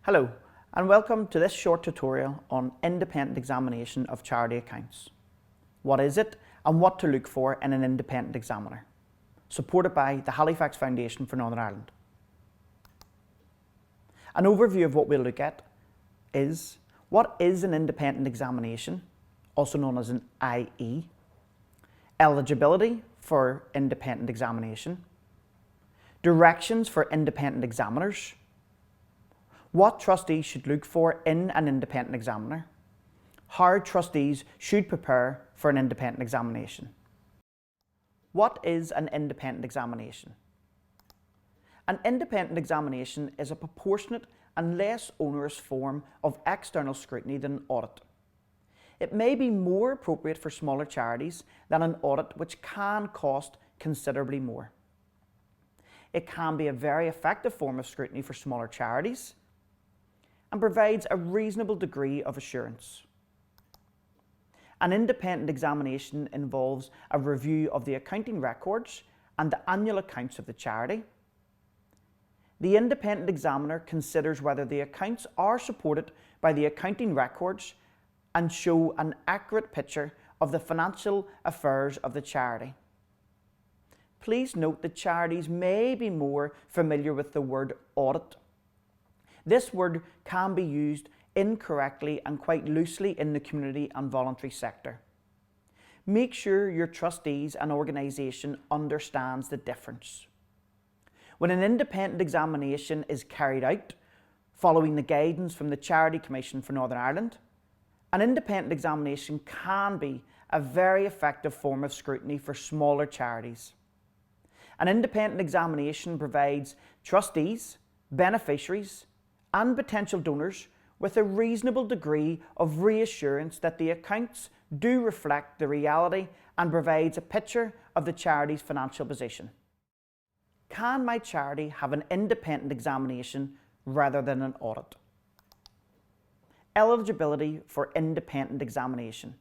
Hello, and welcome to this short tutorial on independent examination of charity accounts. What is it and what to look for in an independent examiner? Supported by the Halifax Foundation for Northern Ireland. An overview of what we'll look at is what is an independent examination, also known as an IE, eligibility for independent examination, directions for independent examiners, what trustees should look for in an independent examiner, how trustees should prepare for an independent examination. What is an independent examination? An independent examination is a proportionate and less onerous form of external scrutiny than an audit. It may be more appropriate for smaller charities than an audit, which can cost considerably more. It can be a very effective form of scrutiny for smaller charities and provides a reasonable degree of assurance. An independent examination involves a review of the accounting records and the annual accounts of the charity. The independent examiner considers whether the accounts are supported by the accounting records and show an accurate picture of the financial affairs of the charity. Please note that charities may be more familiar with the word audit. This word can be used incorrectly and quite loosely in the community and voluntary sector. Make sure your trustees and organisation understands the difference. When an independent examination is carried out, following the guidance from the Charity Commission for Northern Ireland, an independent examination can be a very effective form of scrutiny for smaller charities. An independent examination provides trustees, beneficiaries, and potential donors with a reasonable degree of reassurance that the accounts do reflect the reality and provides a picture of the charity's financial position. Can my charity have an independent examination rather than an audit? Eligibility for independent examination.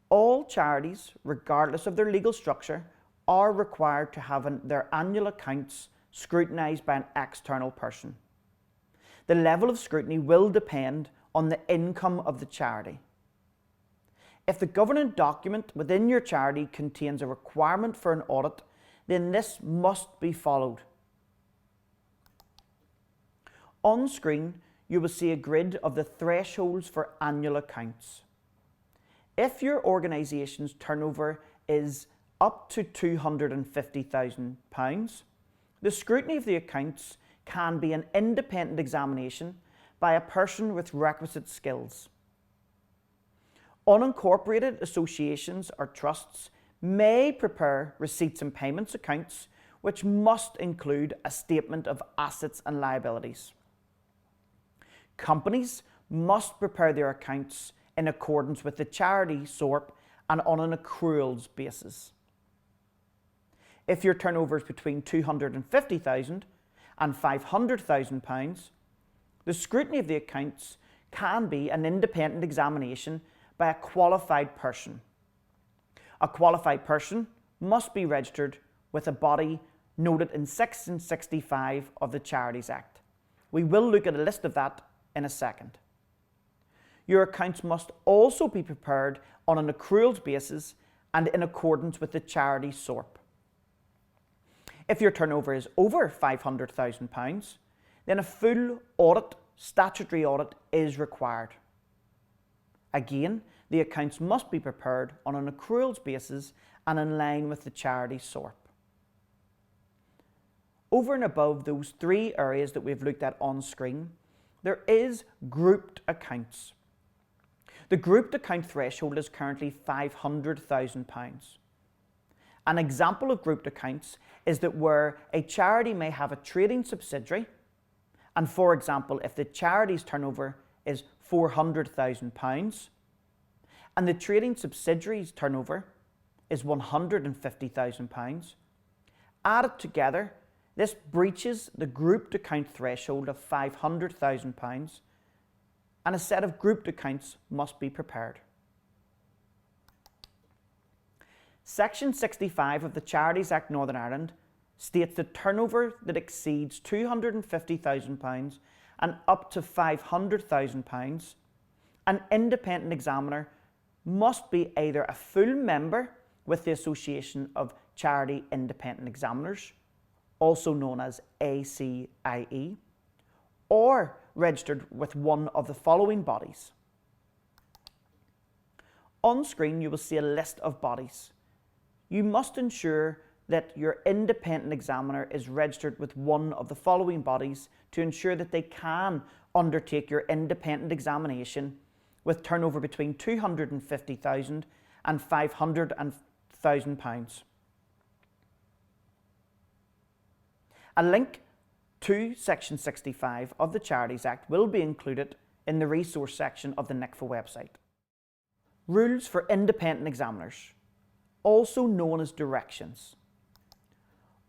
All charities, regardless of their legal structure, are required to have their annual accounts scrutinised by an external person. The level of scrutiny will depend on the income of the charity. If the governing document within your charity contains a requirement for an audit, then this must be followed. On screen, you will see a grid of the thresholds for annual accounts. If your organisation's turnover is up to £250,000, the scrutiny of the accounts can be an independent examination by a person with requisite skills. Unincorporated associations or trusts may prepare receipts and payments accounts, which must include a statement of assets and liabilities. Companies must prepare their accounts in accordance with the charity SORP and on an accruals basis. If your turnover is between £250,000 and £500,000, the scrutiny of the accounts can be an independent examination by a qualified person. A qualified person must be registered with a body noted in Section 65 of the Charities Act. We will look at a list of that in a second. Your accounts must also be prepared on an accruals basis and in accordance with the charity SORP. If your turnover is over £500,000, then a full audit, statutory audit, is required. Again, the accounts must be prepared on an accruals basis and in line with the charity SORP. Over and above those three areas that we've looked at on screen, there is grouped accounts. The grouped account threshold is currently £500,000. An example of grouped accounts is that where a charity may have a trading subsidiary, and for example, if the charity's turnover is £400,000 and the trading subsidiary's turnover is £150,000, added together, this breaches the grouped account threshold of £500,000, and a set of grouped accounts must be prepared. Section 65 of the Charities Act Northern Ireland states that turnover that exceeds £250,000 and up to £500,000, an independent examiner must be either a full member with the Association of Charity Independent Examiners, also known as ACIE, or registered with one of the following bodies. On screen you will see a list of bodies. You must ensure that your independent examiner is registered with one of the following bodies to ensure that they can undertake your independent examination with turnover between £250,000 and £500,000. A link to Section 65 of the Charities Act will be included in the resource section of the NICFA website. Rules for independent examiners, also known as directions.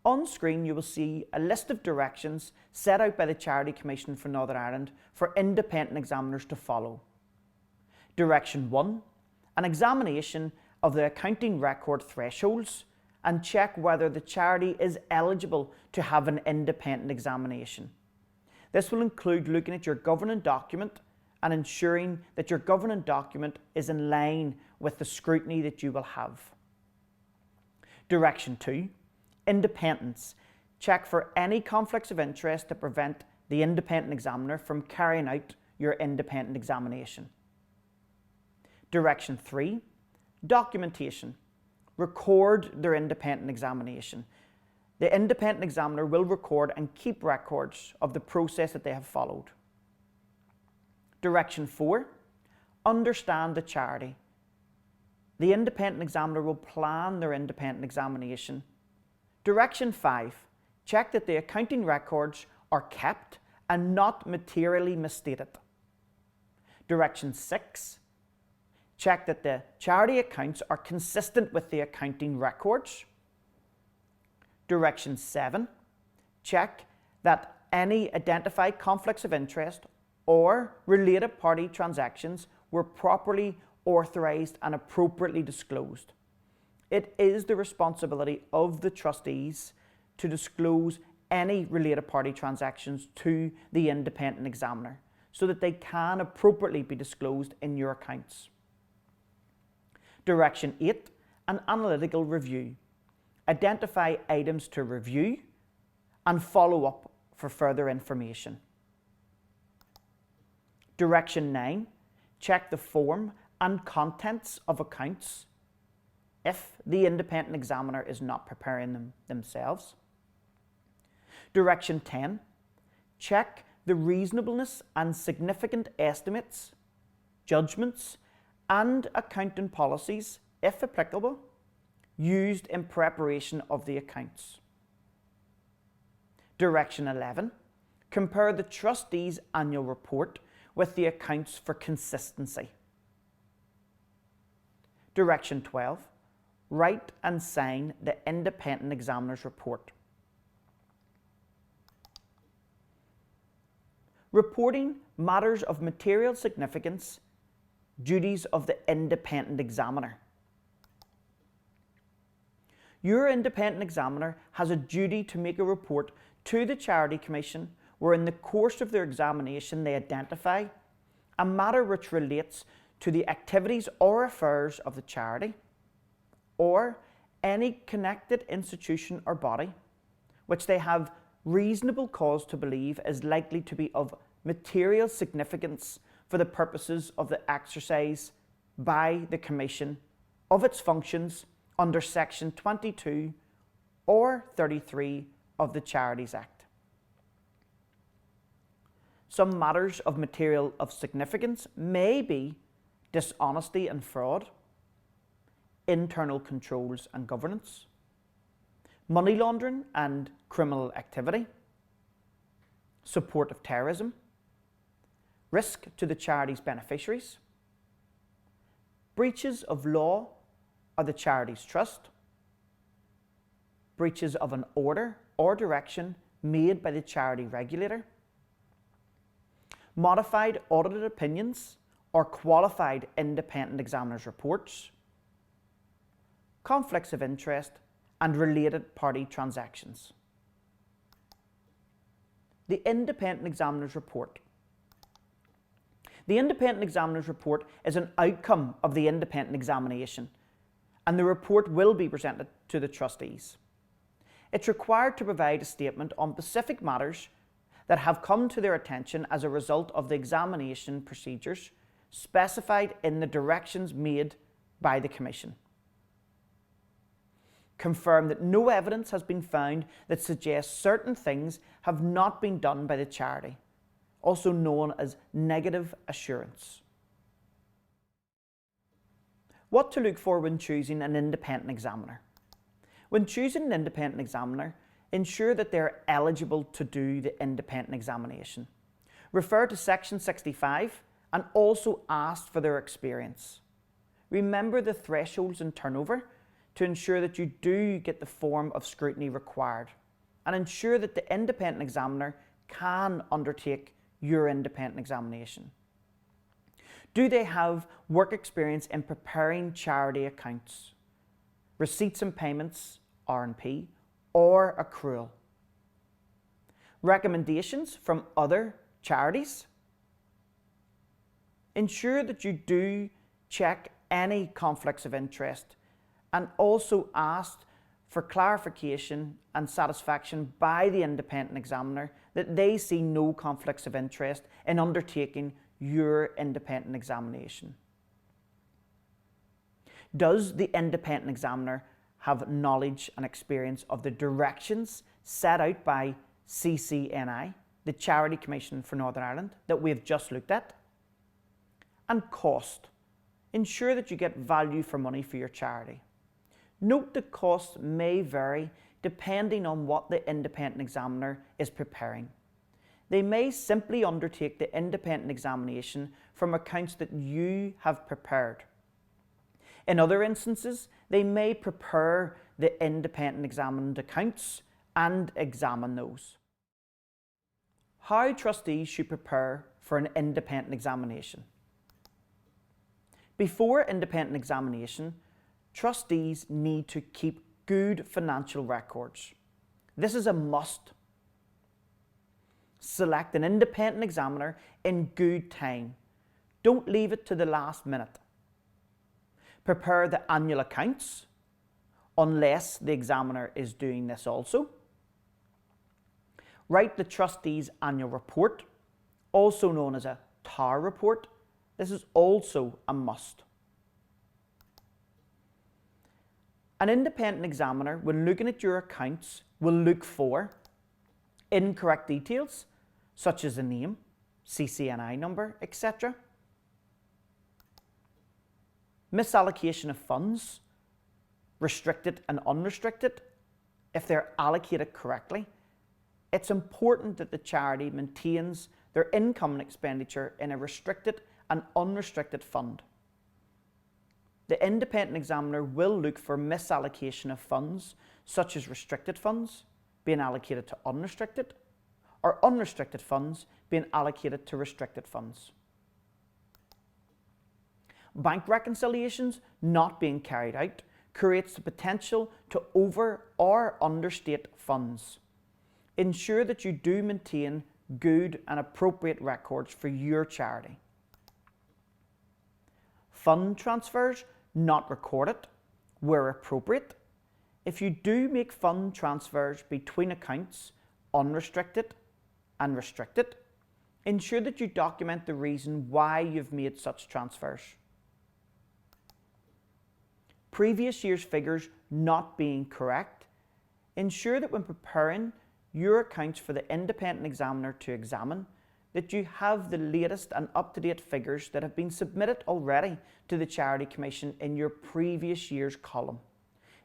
On screen you will see a list of directions set out by the Charity Commission for Northern Ireland for independent examiners to follow. Direction 1. An examination of the accounting record thresholds and check whether the charity is eligible to have an independent examination. This will include looking at your governing document and ensuring that your governing document is in line with the scrutiny that you will have. Direction 2. Independence. Check for any conflicts of interest that prevent the independent examiner from carrying out your independent examination. Direction 3. Documentation. Record their independent examination. The independent examiner will record and keep records of the process that they have followed. Direction 4. Understand the charity. The independent examiner will plan their independent examination. Direction 5. Check that the accounting records are kept and not materially misstated. Direction 6. Check that the charity accounts are consistent with the accounting records. Direction 7. Check that any identified conflicts of interest or related party transactions were properly authorised and appropriately disclosed. It is the responsibility of the trustees to disclose any related party transactions to the independent examiner so that they can appropriately be disclosed in your accounts. Direction 8. An analytical review. Identify items to review and follow up for further information. Direction 9. Check the form and contents of accounts if the independent examiner is not preparing them themselves. Direction 10. Check the reasonableness and significant estimates, judgments, and accounting policies, if applicable, used in preparation of the accounts. Direction 11. Compare the trustees' annual report with the accounts for consistency. Direction 12. Write and sign the independent examiner's report. Reporting matters of material significance, duties of the independent examiner. Your independent examiner has a duty to make a report to the Charity Commission where in the course of their examination they identify a matter which relates to the activities or affairs of the charity or any connected institution or body which they have reasonable cause to believe is likely to be of material significance for the purposes of the exercise by the Commission of its functions under Section 22 or 33 of the Charities Act. Some matters of material of significance may be dishonesty and fraud, internal controls and governance, money laundering and criminal activity, support of terrorism, risk to the charity's beneficiaries, breaches of law or the charity's trust, breaches of an order or direction made by the charity regulator, modified audited opinions or qualified independent examiners' reports, conflicts of interest and related party transactions. The independent examiner's report The independent examiner's report is an outcome of the independent examination, and the report will be presented to the trustees. It's required to provide a statement on specific matters that have come to their attention as a result of the examination procedures specified in the directions made by the Commission. Confirm that no evidence has been found that suggests certain things have not been done by the charity, also known as negative assurance. What to look for when choosing an independent examiner. When choosing an independent examiner, ensure that they are eligible to do the independent examination. Refer to Section 65 and also ask for their experience. Remember the thresholds and turnover to ensure that you do get the form of scrutiny required, and ensure that the independent examiner can undertake your independent examination. Do they have work experience in preparing charity accounts, receipts and payments, R&P, or accrual? Recommendations from other charities? Ensure that you do check any conflicts of interest, and also ask for clarification and satisfaction by the independent examiner that they see no conflicts of interest in undertaking your independent examination. Does the independent examiner have knowledge and experience of the directions set out by CCNI, the Charity Commission for Northern Ireland, that we have just looked at? And cost. Ensure that you get value for money for your charity. Note that costs may vary depending on what the independent examiner is preparing. They may simply undertake the independent examination from accounts that you have prepared. In other instances, they may prepare the independent examined accounts and examine those. How trustees should prepare for an independent examination. Before independent examination, trustees need to keep good financial records. This is a must. Select an independent examiner in good time. Don't leave it to the last minute. Prepare the annual accounts, unless the examiner is doing this also. Write the trustees' annual report, also known as a TAR report. This is also a must. An independent examiner, when looking at your accounts, will look for incorrect details, such as a name, CCNI number, etc. Misallocation of funds, restricted and unrestricted, if they're allocated correctly. It's important that the charity maintains their income and expenditure in a restricted and unrestricted fund. The independent examiner will look for misallocation of funds, such as restricted funds being allocated to unrestricted, or unrestricted funds being allocated to restricted funds. Bank reconciliations not being carried out creates the potential to over or understate funds. Ensure that you do maintain good and appropriate records for your charity. Fund transfers not recorded where appropriate. If you do make fund transfers between accounts, unrestricted and restricted, ensure that you document the reason why you've made such transfers. Previous year's figures not being correct, ensure that when preparing your accounts for the independent examiner to examine, that you have the latest and up-to-date figures that have been submitted already to the Charity Commission in your previous year's column.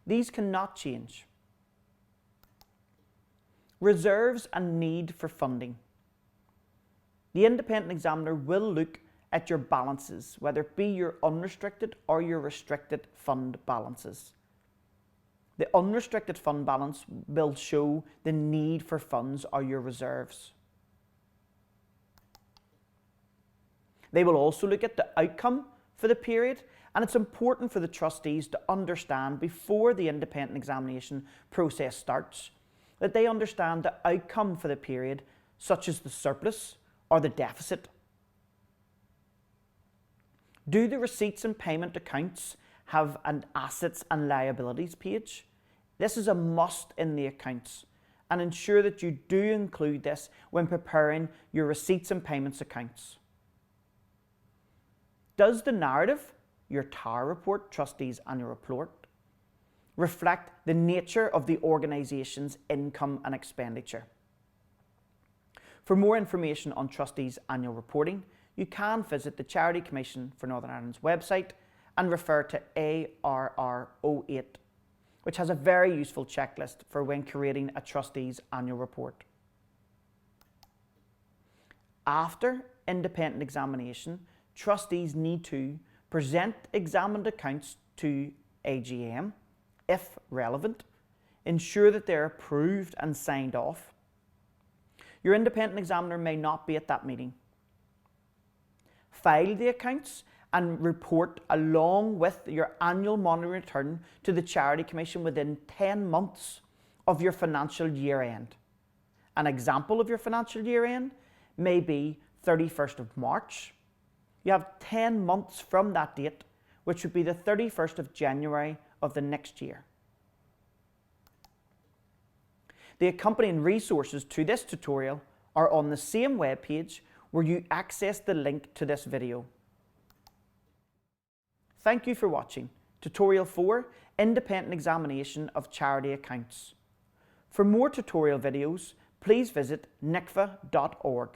These cannot change. Reserves and need for funding. The independent examiner will look at your balances, whether it be your unrestricted or your restricted fund balances. The unrestricted fund balance will show the need for funds or your reserves. They will also look at the outcome for the period, and it's important for the trustees to understand before the independent examination process starts that they understand the outcome for the period, such as the surplus or the deficit. Do the receipts and payment accounts have an assets and liabilities page? This is a must in the accounts, and ensure that you do include this when preparing your receipts and payments accounts. Does the narrative, your TAR report, Trustees Annual Report, reflect the nature of the organisation's income and expenditure? For more information on Trustees Annual Reporting, you can visit the Charity Commission for Northern Ireland's website and refer to ARR08, which has a very useful checklist for when creating a Trustees Annual Report. After independent examination, trustees need to present examined accounts to AGM, if relevant, ensure that they're approved and signed off. Your independent examiner may not be at that meeting. File the accounts and report along with your annual monthly return to the Charity Commission within 10 months of your financial year end. An example of your financial year end may be 31st of March. You have 10 months from that date, which would be the 31st of January of the next year. The accompanying resources to this tutorial are on the same web page where you access the link to this video. Thank you for watching Tutorial 4, Independent Examination of Charity Accounts. For more tutorial videos, please visit nicfa.org.